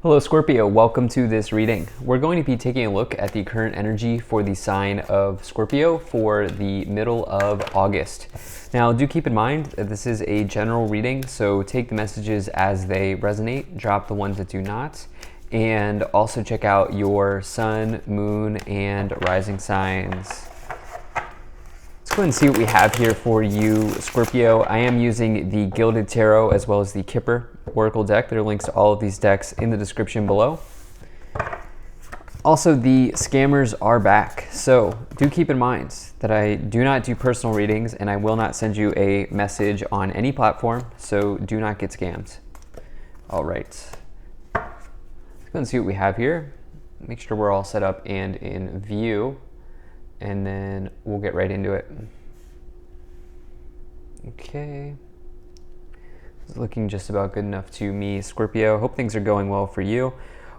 Hello Scorpio, welcome to this reading. We're going to be taking a look at the current energy for the sign of Scorpio for the middle of August. Now do keep in mind that this is a general reading, so take the messages as they resonate, drop the ones that do not, and also check out your sun, moon, and rising signs. Let's go ahead and see what we have here for you, Scorpio. I am using the Gilded Tarot as well as the Kipper Oracle deck. There are links to all of these decks in the description below. Also, the scammers are back. So do keep in mind that I do not do personal readings and I will not send you a message on any platform. So do not get scammed. All right. Let's go and see what we have here. Make sure we're all set up and in view. And then we'll get right into it. Okay. It's looking just about good enough to me, Scorpio. Hope things are going well for you.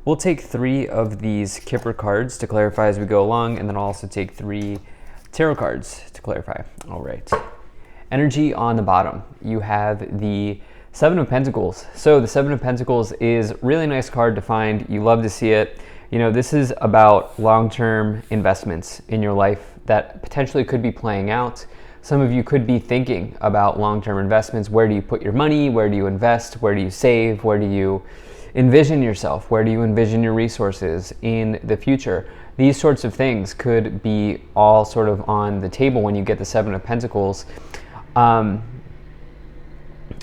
We'll take 3 of these Kipper cards to clarify as we go along, and then I'll also take 3 tarot cards to clarify. All right. Energy on the bottom. You have the 7 of Pentacles. So the 7 of Pentacles is a really nice card to find. You love to see it. You know, this is about long-term investments in your life that potentially could be playing out. Some of you could be thinking about long-term investments. Where do you put your money? Where do you invest? Where do you save? Where do you envision yourself? Where do you envision your resources in the future? These sorts of things could be all sort of on the table when you get the 7 of Pentacles.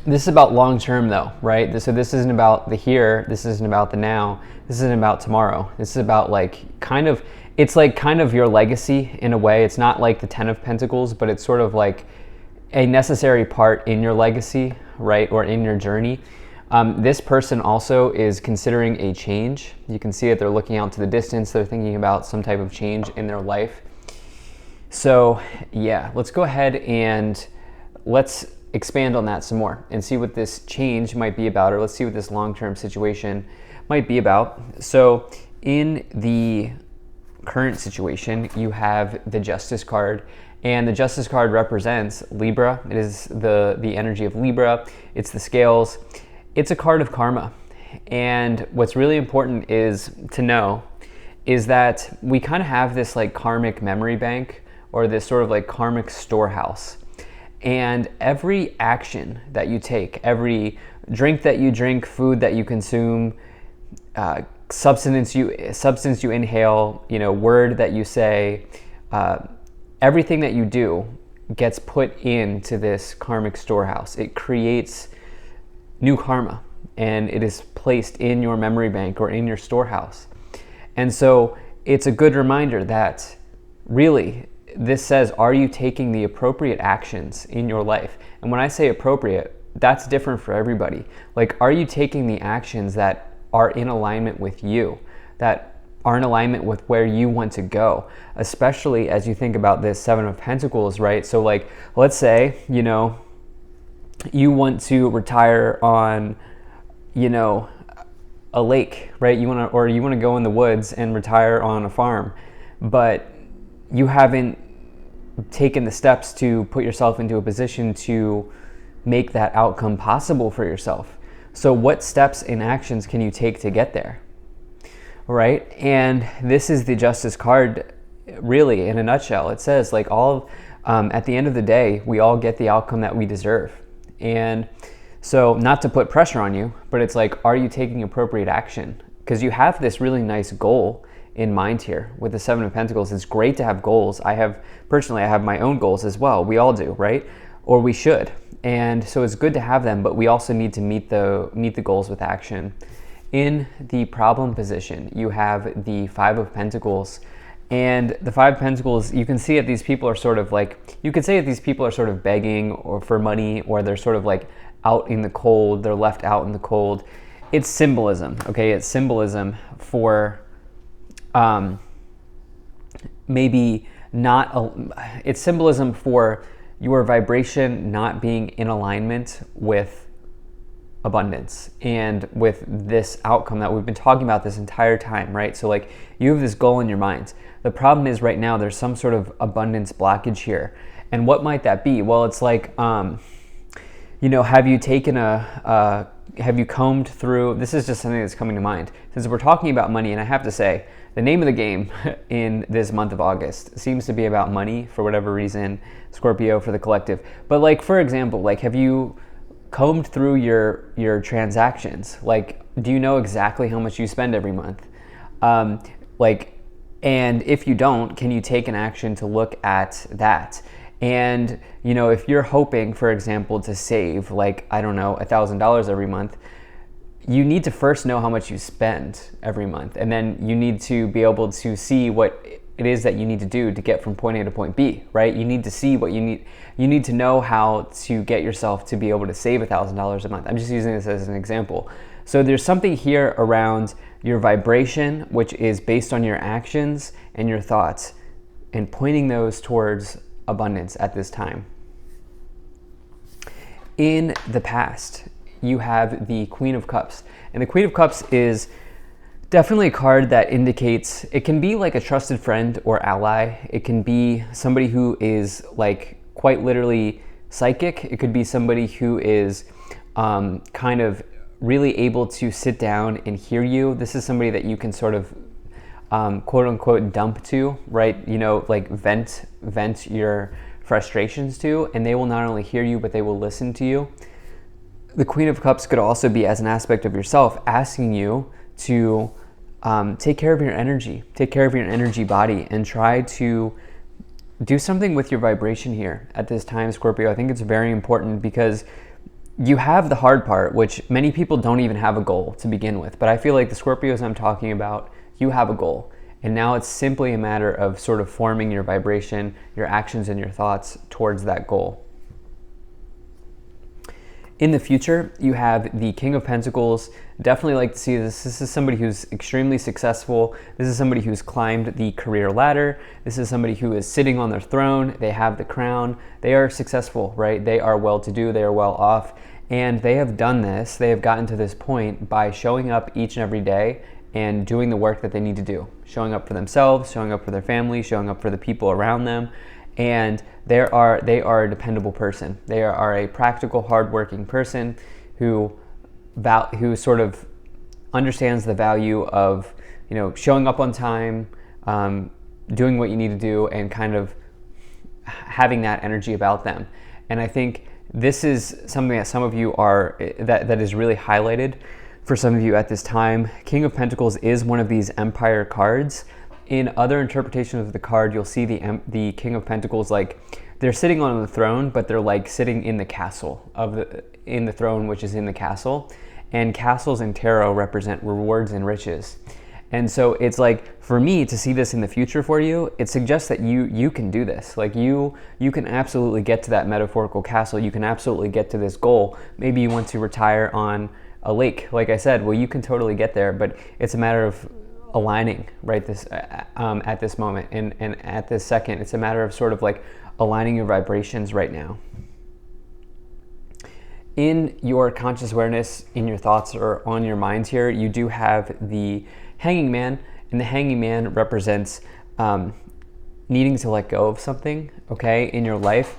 This is about long-term though, right? So this isn't about the here, this isn't about the now, this isn't about tomorrow. This is about it's like kind of your legacy in a way. It's not like the 10 of Pentacles, but it's sort of like a necessary part in your legacy, right? Or in your journey. This person also is considering a change. You can see that they're looking out to the distance. They're thinking about some type of change in their life. So yeah, let's go ahead and let's expand on that some more and see what this change might be about, or let's see what this long-term situation might be about. So in the current situation, you have the Justice card, and the Justice card represents Libra. It is the energy of Libra. It's the scales. It's a card of karma. And what's really important is to know is that we kind of have this like karmic memory bank, or this sort of like karmic storehouse. And every action that you take, every drink that you drink, food that you consume, substance you inhale, word that you say, everything that you do gets put into this karmic storehouse. It creates new karma, and it is placed in your memory bank or in your storehouse. And so it's a good reminder that really, this says, are you taking the appropriate actions in your life? And when I say appropriate, that's different for everybody. Like, are you taking the actions that are in alignment with you, that are in alignment with where you want to go, especially as you think about this 7 of Pentacles, right? So like, let's say, you want to retire on, a lake, right? You want to go in the woods and retire on a farm, but you haven't taken the steps to put yourself into a position to make that outcome possible for yourself. So what steps and actions can you take to get there? Right? And this is the Justice card, really, in a nutshell. It says, like, at the end of the day, we all get the outcome that we deserve. And so, not to put pressure on you, but it's like, are you taking appropriate action? Because you have this really nice goal in mind here with the 7 of Pentacles. It's great to have goals. I have my own goals as well. We all do, right? Or we should. And so it's good to have them, but we also need to meet the goals with action. In the problem position, you have the 5 of Pentacles, and the 5 of Pentacles, you can see that these people are sort of like, you could say that these people are sort of begging or for money, or they're sort of like out in the cold. They're left out in the cold. It's symbolism, okay? It's symbolism for it's symbolism for your vibration not being in alignment with abundance and with this outcome that we've been talking about this entire time, right? So like, you have this goal in your mind. The problem is right now there's some sort of abundance blockage here. And what might that be? Well, it's like, have you taken a have you combed through, this is just something that's coming to mind since we're talking about money, and I have to say the name of the game in this month of August seems to be about money for whatever reason, Scorpio for the collective. But like, for example, like, have you combed through your transactions? Like, do you know exactly how much you spend every month? And if you don't, can you take an action to look at that? And, if you're hoping, for example, to save, like, I don't know, $1,000 every month, you need to first know how much you spend every month. And then you need to be able to see what it is that you need to do to get from point A to point B, right? You need to see what you need. You need to know how to get yourself to be able to save $1,000 a month. I'm just using this as an example. So there's something here around your vibration, which is based on your actions and your thoughts, and pointing those towards abundance at this time. In the past, you have the Queen of Cups. And the Queen of Cups is definitely a card that indicates, it can be like a trusted friend or ally. It can be somebody who is like quite literally psychic. It could be somebody who is kind of really able to sit down and hear you. This is somebody that you can sort of quote unquote dump to, right? Like vent your frustrations to, and they will not only hear you, but they will listen to you. The Queen of Cups could also be as an aspect of yourself, asking you to take care of your energy, take care of your energy body, and try to do something with your vibration here at this time, Scorpio. I think it's very important because you have the hard part, which many people don't even have a goal to begin with. But I feel like the Scorpios I'm talking about, you have a goal. And now it's simply a matter of sort of forming your vibration, your actions, and your thoughts towards that goal. In the future, you have the King of Pentacles. Definitely like to see this. This is somebody who's extremely successful. This is somebody who's climbed the career ladder. This is somebody who is sitting on their throne. They have the crown. They are successful, right? They are well-to-do. They are well off. And they have done this. They have gotten to this point by showing up each and every day and doing the work that they need to do. Showing up for themselves, showing up for their family, showing up for the people around them. And they are a dependable person. They are a practical, hardworking person who sort of understands the value of, showing up on time, doing what you need to do, and kind of having that energy about them. And I think this is something that some of you that is really highlighted for some of you at this time. King of Pentacles is one of these Empire cards. In other interpretations of the card, you'll see the King of Pentacles, like they're sitting on the throne, but they're like sitting in the castle in the throne, which is in the castle. And castles in tarot represent rewards and riches. And so it's like, for me to see this in the future for you, it suggests that you can do this. Like you can absolutely get to that metaphorical castle. You can absolutely get to this goal. Maybe you want to retire on a lake, like I said. Well, you can totally get there, but it's a matter of aligning right at this moment and at this second. It's a matter of sort of like aligning your vibrations right now. In your conscious awareness, in your thoughts or on your minds here, you do have the Hanging Man, and the Hanging Man represents needing to let go of something, okay, in your life.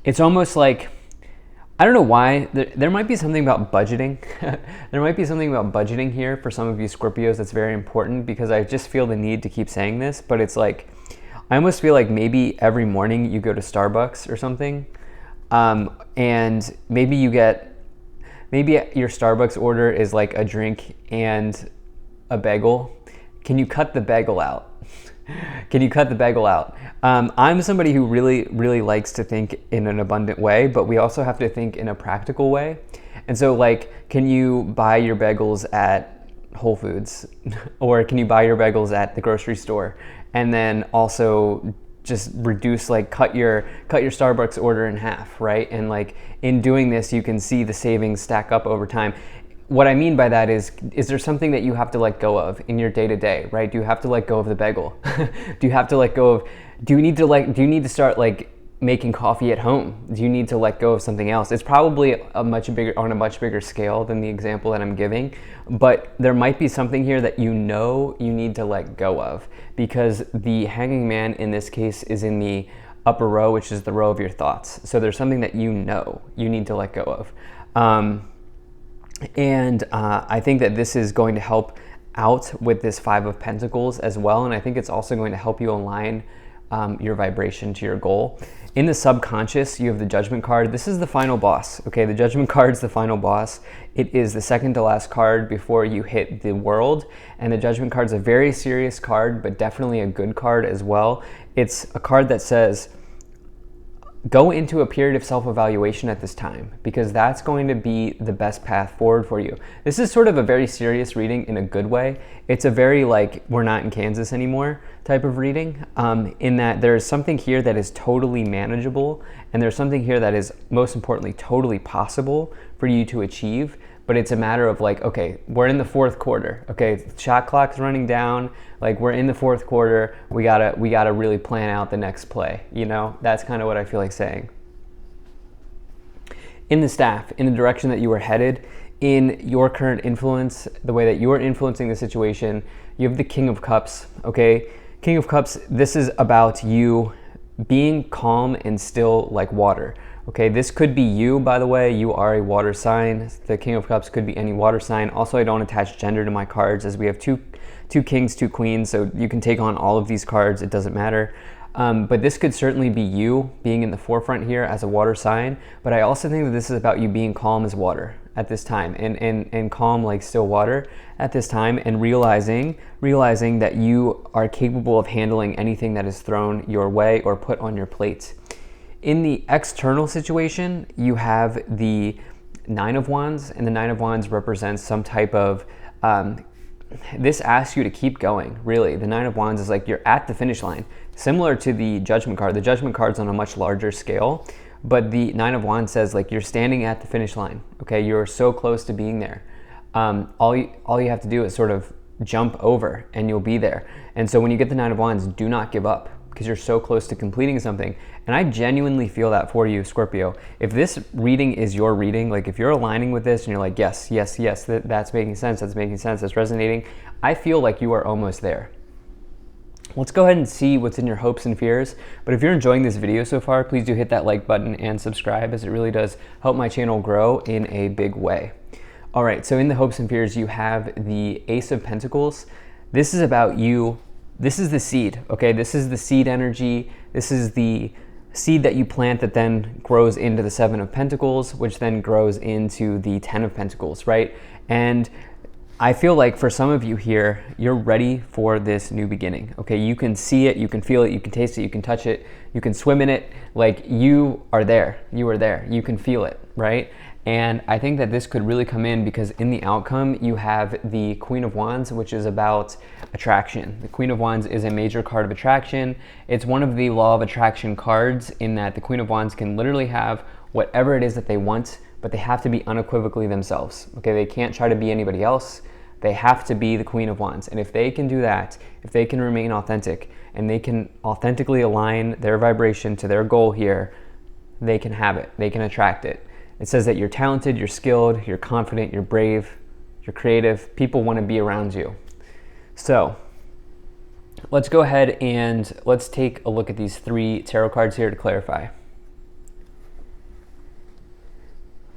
It's almost like, I don't know why, there might be something about budgeting. There might be something about budgeting here for some of you Scorpios that's very important, because I just feel the need to keep saying this, but it's like, I almost feel like maybe every morning you go to Starbucks or something, and maybe your Starbucks order is like a drink and a bagel. Can you cut the bagel out? Can you cut the bagel out? I'm somebody who really, really likes to think in an abundant way, but we also have to think in a practical way. And so, like, can you buy your bagels at Whole Foods? Or can you buy your bagels at the grocery store? And then also just reduce, like, cut your Starbucks order in half, right? And like, in doing this, you can see the savings stack up over time. What I mean by that is there something that you have to let go of in your day-to-day, right? Do you have to let go of the bagel? Do you have to let go of, do you need to start like making coffee at home? Do you need to let go of something else? It's probably on a much bigger scale than the example that I'm giving, but there might be something here that you need to let go of, because the Hanging Man in this case is in the upper row, which is the row of your thoughts. So there's something that you need to let go of. And I think that this is going to help out with this Five of Pentacles as well. And I think it's also going to help you align your vibration to your goal. In the subconscious, you have the Judgment card. This is the final boss, okay? The Judgment card is the final boss. It is the second to last card before you hit the world. And the Judgment card is a very serious card, but definitely a good card as well. It's a card that says, go into a period of self-evaluation at this time, because that's going to be the best path forward for you. This is sort of a very serious reading in a good way. It's a very like, we're not in Kansas anymore type of reading, in that there's something here that is totally manageable, and there's something here that is, most importantly, totally possible for you to achieve. But it's a matter of like, okay, we're in the fourth quarter. Okay, shot clock's running down. Like, we're in the fourth quarter. We gotta really plan out the next play. You know, that's kind of what I feel like saying. In the staff, in the direction that you are headed, in your current influence, the way that you are influencing the situation, you have the King of Cups. Okay, King of Cups. This is about you being calm and still like water. Okay, this could be you, by the way. You are a water sign. The King of Cups could be any water sign. Also, I don't attach gender to my cards, as we have two kings, two queens, so you can take on all of these cards. It doesn't matter. But this could certainly be you being in the forefront here as a water sign. But I also think that this is about you being calm as water at this time, and calm like still water at this time, and realizing that you are capable of handling anything that is thrown your way or put on your plate. In the external situation, you have the Nine of Wands, and the Nine of Wands represents some type of, this asks you to keep going, really. The Nine of Wands is like you're at the finish line, similar to the Judgment card. The Judgment card's on a much larger scale, but the Nine of Wands says like you're standing at the finish line, okay? You're so close to being there. All you have to do is sort of jump over and you'll be there. And so when you get the Nine of Wands, do not give up, because you're so close to completing something. And I genuinely feel that for you, Scorpio. If this reading is your reading, like if you're aligning with this and you're like, yes, that's making sense, that's resonating, I feel like you are almost there. Let's go ahead and see what's in your hopes and fears. But if you're enjoying this video so far, please do hit that like button and subscribe, as it really does help my channel grow in a big way. All right, so in the hopes and fears, you have the Ace of Pentacles. This is about you. This is the seed, okay? This is the seed energy. This is the seed that you plant that then grows into the Seven of Pentacles, which then grows into the Ten of Pentacles, right? And I feel like for some of you here, you're ready for this new beginning, okay? You can see it, you can feel it, you can taste it, you can touch it, you can swim in it. Like, you are there, you can feel it, right? And I think that this could really come in because in the outcome, you have the Queen of Wands, which is about attraction. The Queen of Wands is a major card of attraction. It's one of the law of attraction cards, in that the Queen of Wands can literally have whatever it is that they want, but they have to be unequivocally themselves. Okay, they can't try to be anybody else. They have to be the Queen of Wands. And if they can do that, if they can remain authentic, and they can authentically align their vibration to their goal here, they can have it, they can attract it. It says that you're talented, you're skilled, you're confident, you're brave, you're creative. People want to be around you. So let's go ahead and let's take a look at these three tarot cards here to clarify.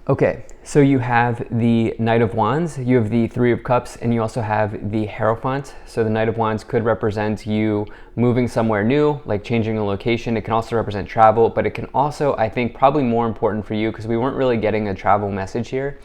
Okay, so you have the Knight of Wands, you have the Three of Cups, and you also have the Hierophant. So the Knight of Wands could represent you moving somewhere new, like changing a location. It can also represent travel, but it can also, I think, probably more important for you, because we weren't really getting a travel message here.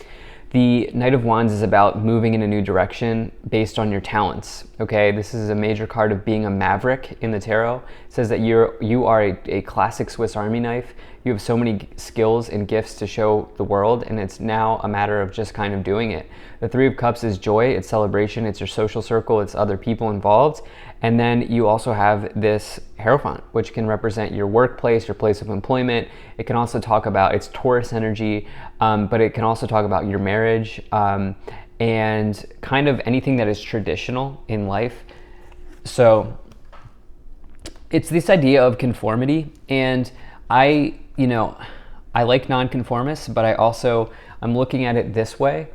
The Knight of Wands is about moving in a new direction based on your talents, okay? This is a major card of being a maverick in the tarot. It says that you are a classic Swiss Army knife. You have so many skills and gifts to show the world, and it's now a matter of just kind of doing it. The Three of Cups is joy, it's celebration, it's your social circle, it's other people involved. And then you also have this Hierophant, which can represent your workplace, your place of employment. It can also talk about, it's Taurus energy, but it can also talk about your marriage, and kind of anything that is traditional in life. So it's this idea of conformity, and I like nonconformists, but I'm looking at it this way.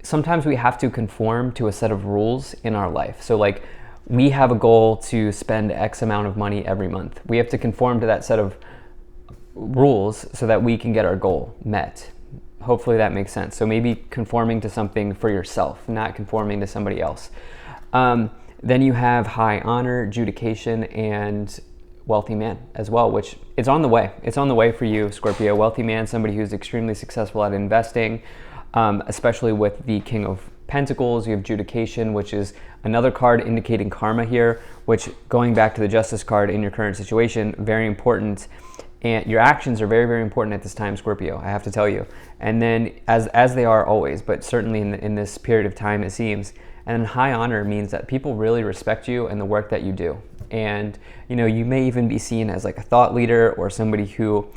Sometimes we have to conform to a set of rules in our life. So like, we have a goal to spend X amount of money every month. We have to conform to that set of rules so that we can get our goal met. Hopefully that makes sense. So maybe conforming to something for yourself, not conforming to somebody else. Then you have high honor, adjudication, and wealthy man as well, which is on the way. It's on the way for you, Scorpio. Wealthy man, somebody who's extremely successful at investing, especially with the King of Pentacles. You have adjudication, which is another card indicating karma here, which, going back to the Justice card in your current situation, very important. And your actions are very, very important at this time, Scorpio, I have to tell you. And then, as they are always, but certainly in this period of time, it seems. And high honor means that people really respect you and the work that you do. And, you may even be seen as like a thought leader or somebody who,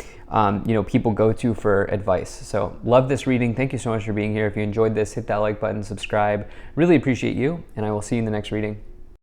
people go to for advice. So love this reading. Thank you so much for being here. If you enjoyed this, hit that like button, subscribe. Really appreciate you. And I will see you in the next reading.